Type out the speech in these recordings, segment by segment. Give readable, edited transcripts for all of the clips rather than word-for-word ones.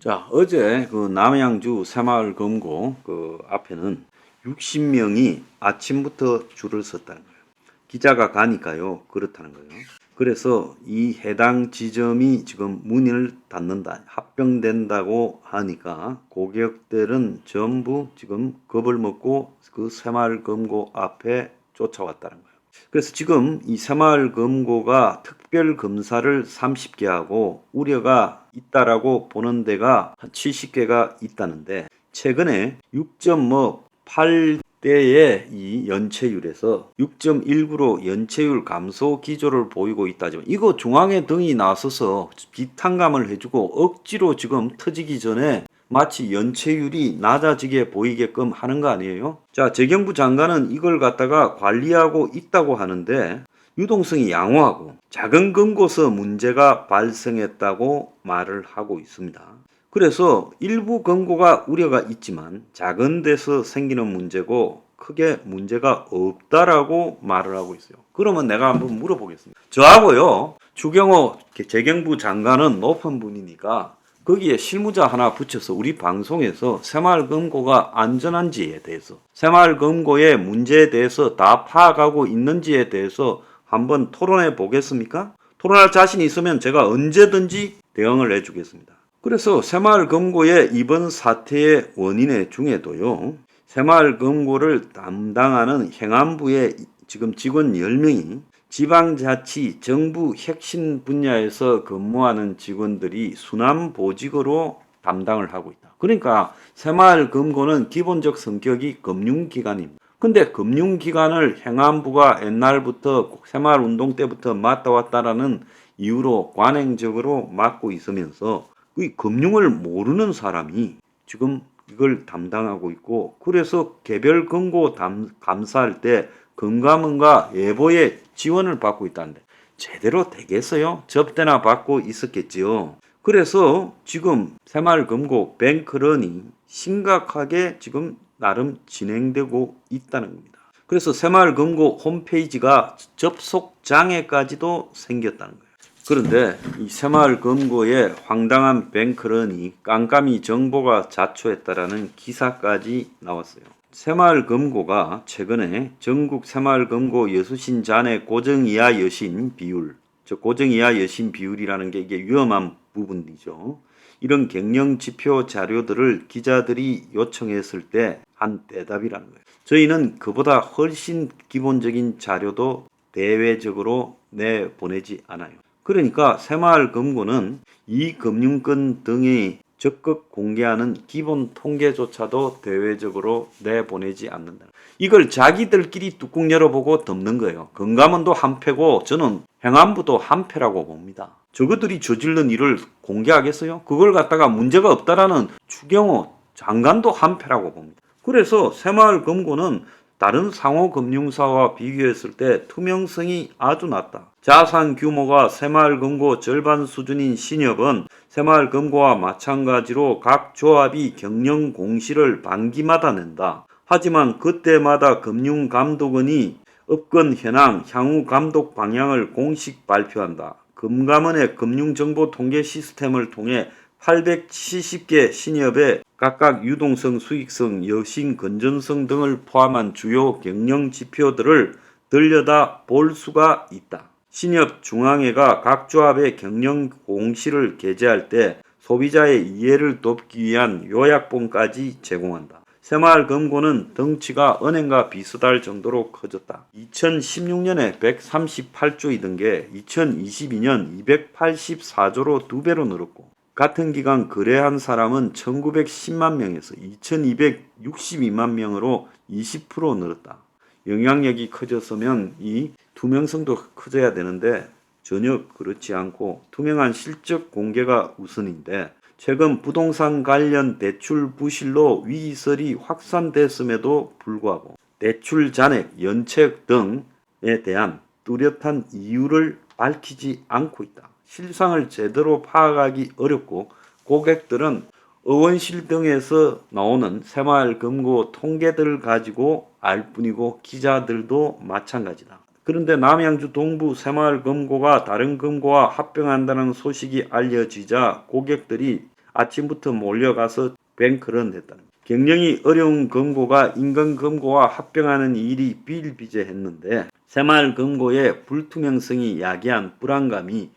자, 어제 그 남양주 새마을금고 그 앞에는 60명이 아침부터 줄을 섰다는 거예요. 기자가 가니까요, 그렇다는 거예요. 그래서 이 해당 지점이 지금 문을 닫는다, 합병된다고 하니까 고객들은 전부 지금 겁을 먹고 그 새마을금고 앞에 쫓아왔다는 거예요. 그래서 지금 이 새마을금고가 특별 검사를 30개 하고 우려가 있다라고 보는 데가 한 70개가 있다는데, 최근에 6.8대의 이 연체율에서 6.19로 연체율 감소 기조를 보이고 있다지만, 이거 중앙에 등이 나서서 비탄감을 해주고 억지로 지금 터지기 전에 마치 연체율이 낮아지게 보이게끔 하는 거 아니에요? 자, 재경부 장관은 이걸 갖다가 관리하고 있다고 하는데 유동성이 양호하고 작은 금고서 문제가 발생했다고 말을 하고 있습니다. 그래서 일부 금고가 우려가 있지만 작은 데서 생기는 문제고 크게 문제가 없다라고 말을 하고 있어요. 그러면 내가 한번 물어보겠습니다. 저하고요, 추경호 재경부 장관은 높은 분이니까 거기에 실무자 하나 붙여서 우리 방송에서 새마을금고가 안전한지에 대해서, 새마을금고의 문제에 대해서 다 파악하고 있는지에 대해서 한번 토론해 보겠습니까? 토론할 자신이 있으면 제가 언제든지 대응을 해주겠습니다. 그래서 새마을금고의 이번 사태의 원인의 중에도요, 새마을금고를 담당하는 행안부의 지금 직원 10명이 지방자치 정부 핵심 분야에서 근무하는 직원들이 순환보직으로 담당을 하고 있다. 그러니까 새마을금고는 기본적 성격이 금융기관입니다. 근데 금융기관을 행안부가 옛날부터 새마을운동 때부터 맡아왔다라는 이유로 관행적으로 맡고 있으면서 이 금융을 모르는 사람이 지금 이걸 담당하고 있고, 그래서 개별 금고 감사할 때 금감원과 예보의 지원을 받고 있다는데 제대로 되겠어요? 접대나 받고 있었겠지요. 그래서 지금 새마을금고 뱅크런이 심각하게 지금 나름 진행되고 있다는 겁니다. 그래서 새마을금고 홈페이지가 접속 장애까지도 생겼다는 거예요. 그런데 이 새마을금고의 황당한 뱅크런이 깜깜이 정보가 자초했다라는 기사까지 나왔어요. 새마을금고가 최근에 전국 새마을금고 여수신 자네 고정이하 여신 비율, 고정이하 여신 비율이라는 게 이게 위험한 부분이죠. 이런 경영 지표 자료들을 기자들이 요청했을 때 한 대답이라는 거예요. 저희는 그보다 훨씬 기본적인 자료도 대외적으로 내보내지 않아요. 그러니까 새마을금고는 이 금융권 등이 적극 공개하는 기본 통계조차도 대외적으로 내보내지 않는다. 이걸 자기들끼리 뚜껑 열어보고 덮는 거예요. 금감원도 한패고 저는 행안부도 한패라고 봅니다. 저것들이 저지른 일을 공개하겠어요? 그걸 갖다가 문제가 없다라는 추경호 장관도 한패라고 봅니다. 그래서 새마을금고는 다른 상호금융사와 비교했을 때 투명성이 아주 낮다. 자산 규모가 새마을금고 절반 수준인 신협은 새마을금고와 마찬가지로 각 조합이 경영 공시를 반기마다 낸다. 하지만 그때마다 금융감독원이 업권 현황, 향후 감독 방향을 공식 발표한다. 금감원의 금융정보통계 시스템을 통해 870개 신협의 각각 유동성, 수익성, 여신, 건전성 등을 포함한 주요 경영 지표들을 들여다 볼 수가 있다. 신협 중앙회가 각 조합의 경영 공시를 게재할 때 소비자의 이해를 돕기 위한 요약본까지 제공한다. 새마을금고는 덩치가 은행과 비슷할 정도로 커졌다. 2016년에 138조이던 게 2022년 284조로 2배로 늘었고, 같은 기간 거래한 사람은 1910만 명에서 2262만 명으로 20% 늘었다. 영향력이 커졌으면 이 투명성도 커져야 되는데 전혀 그렇지 않고 투명한 실적 공개가 우선인데, 최근 부동산 관련 대출 부실로 위기설이 확산됐음에도 불구하고 대출 잔액, 연체 등에 대한 뚜렷한 이유를 밝히지 않고 있다. 실상을 제대로 파악하기 어렵고 고객들은 의원실 등에서 나오는 새마을금고 통계들을 가지고 알 뿐이고 기자들도 마찬가지다. 그런데 남양주 동부 새마을금고가 다른 금고와 합병한다는 소식이 알려지자 고객들이 아침부터 몰려가서 뱅크런 했다는 거예요. 경영이 어려운 금고가 인근금고와 합병하는 일이 비일비재했는데 새마을금고의 불투명성이 야기한 불안감이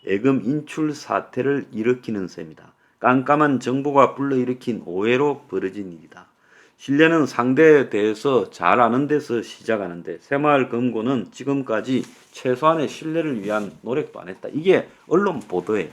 예금 인출 사태를 일으키는 셈이다. 깜깜한 정보가 불러일으킨 오해로 벌어진 일이다. 신뢰는 상대에 대해서 잘 아는 데서 시작하는데 새마을금고는 지금까지 최소한의 신뢰를 위한 노력도 안 했다. 이게 언론 보도예요.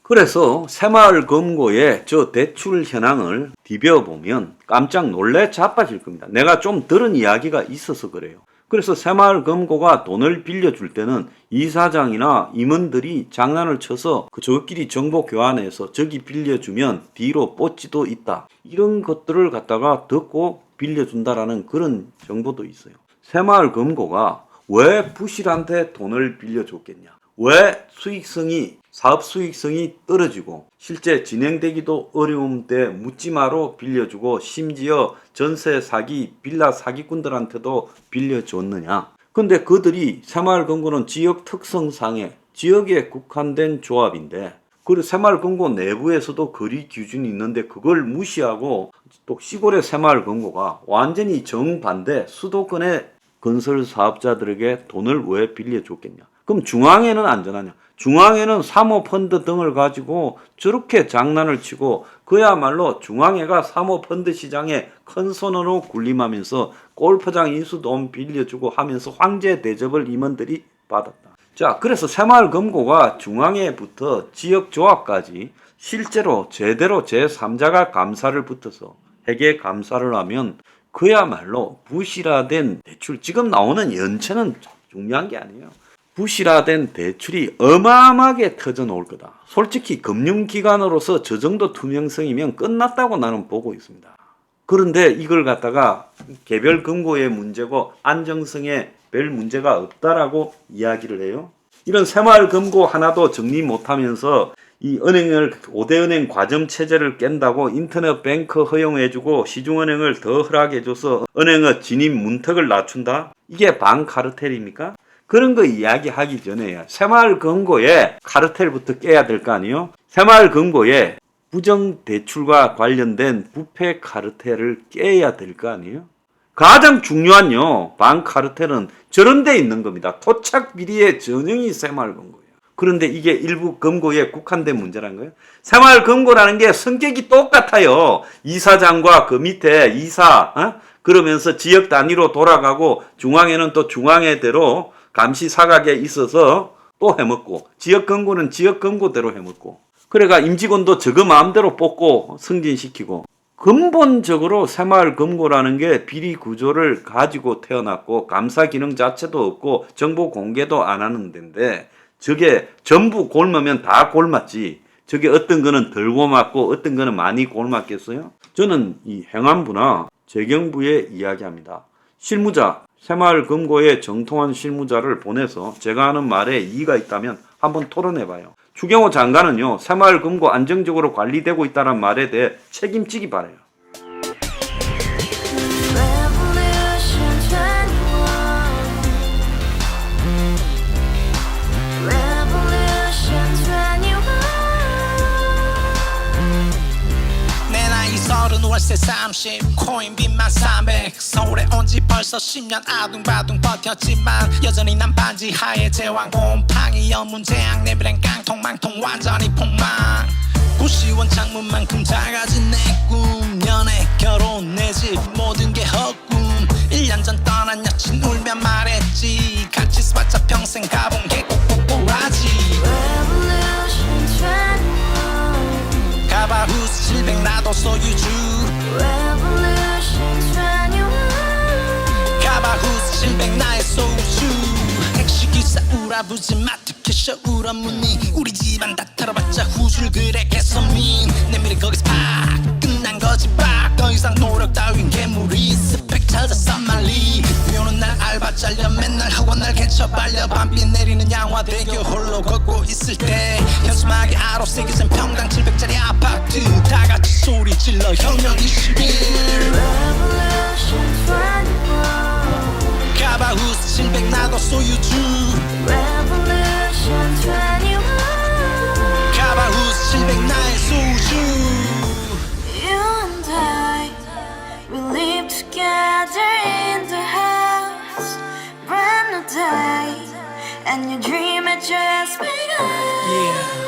그래서 새마을금고의 저 대출 현황을 뒤벼보면 깜짝 놀래 자빠질 겁니다. 내가 좀 들은 이야기가 있어서 그래요. 그래서 새마을금고가 돈을 빌려줄 때는 이사장이나 임원들이 장난을 쳐서 저끼리 정보 교환해서 저기 빌려주면 뒤로 뻗지도 있다. 이런 것들을 갖다가 듣고 빌려준다라는 그런 정보도 있어요. 새마을금고가 왜 부실한테 돈을 빌려줬겠냐? 왜 사업 수익성이 떨어지고 실제 진행되기도 어려운 때 묻지마로 빌려주고 심지어 전세 사기, 빌라 사기꾼들한테도 빌려줬느냐. 근데 그들이 새마을금고는 지역 특성상의 지역에 국한된 조합인데 그리고 새마을금고 내부에서도 거리 기준이 있는데 그걸 무시하고 또 시골의 새마을금고가 완전히 정반대 수도권의 건설 사업자들에게 돈을 왜 빌려줬겠냐. 그럼 중앙에는 안전하냐? 중앙에는 사모펀드 등을 가지고 저렇게 장난을 치고 그야말로 중앙회가 사모펀드 시장에 큰 손으로 군림하면서 골프장 인수 돈 빌려주고 하면서 황제 대접을 임원들이 받았다. 자, 그래서 새마을금고가 중앙회부터 지역조합까지 실제로 제대로 제3자가 감사를 붙어서 회계 감사를 하면 그야말로 부실화된 대출, 지금 나오는 연체는 중요한 게 아니에요. 부실화된 대출이 어마어마하게 터져 나올 거다. 솔직히 금융기관으로서 저 정도 투명성이면 끝났다고 나는 보고 있습니다. 그런데 이걸 갖다가 개별 금고의 문제고 안정성에 별 문제가 없다라고 이야기를 해요. 이런 새마을금고 하나도 정리 못하면서 이 은행을 5대은행 과점체제를 깬다고 인터넷 뱅크 허용해주고 시중은행을 더 허락해줘서 은행의 진입 문턱을 낮춘다? 이게 반카르텔입니까? 그런 거 이야기하기 전에 새마을금고의 카르텔부터 깨야 될 거 아니에요? 새마을금고의 부정대출과 관련된 부패 카르텔을 깨야 될 거 아니에요? 가장 중요한요, 반카르텔은 저런 데 있는 겁니다. 토착비리의 전형이 새마을금고예요. 그런데 이게 일부 금고에 국한된 문제란 거예요. 새마을금고라는 게 성격이 똑같아요. 이사장과 그 밑에 이사, 그러면서 지역 단위로 돌아가고 중앙에는 또 중앙회대로 감시 사각에 있어서 또 해먹고 지역금고는 지역금고대로 해먹고 그래가 임직원도 저거 마음대로 뽑고 승진시키고 근본적으로 새마을금고라는 게 비리 구조를 가지고 태어났고 감사 기능 자체도 없고 정보 공개도 안 하는 데인데 저게 전부 골마면 다 골맞지 저게 어떤 거는 덜 골맞고 어떤 거는 많이 골맞겠어요? 저는 이 행안부나 재경부에 이야기합니다. 실무자, 새마을금고의 정통한 실무자를 보내서 제가 하는 말에 이의가 있다면 한번 토론해봐요. 추경호 장관은요, 새마을금고 안정적으로 관리되고 있다는 말에 대해 책임지기 바라요. 월세 30 코인 빚만 300 서울에 온 지 벌써 10년 아둥바둥 버텼지만 여전히 난 반지 하에 제왕 곰팡이 연문제약 내비랭 깡통망통 완전히 폭망 90원 창문만큼 작아진 내 꿈 연애 결혼 내 집 모든 게 헛꿈 1년 전 떠난 여친 울며 말했지 같이 써봤자 평생 가본 게 꼭꼭꼭라지 가바후스 700 나도 소유주 가바후스 700 나의 소유주 택시기사 우라부지 마트캐셔 울어무니 우리 집안 다 털어봤자 후줄 그래 개선민 내 미래 거기서 팍 끝난 거지 팍 더 이상 노력 따윈 괴물이 스펙 찾아 쌈말리 비오는 날 알바 잘려 맨날 학원 날 개쳐 발려 밤비 내리는 양화대교 홀로 걷고 있을 때 현수막에 아로 새겨진 평당 700짜리 아파트 다같이 소리 질러 혁명 21 가바후스 700 나도 소유주 가바후스 700 나의 소유주 and you dream it just begun. Yeah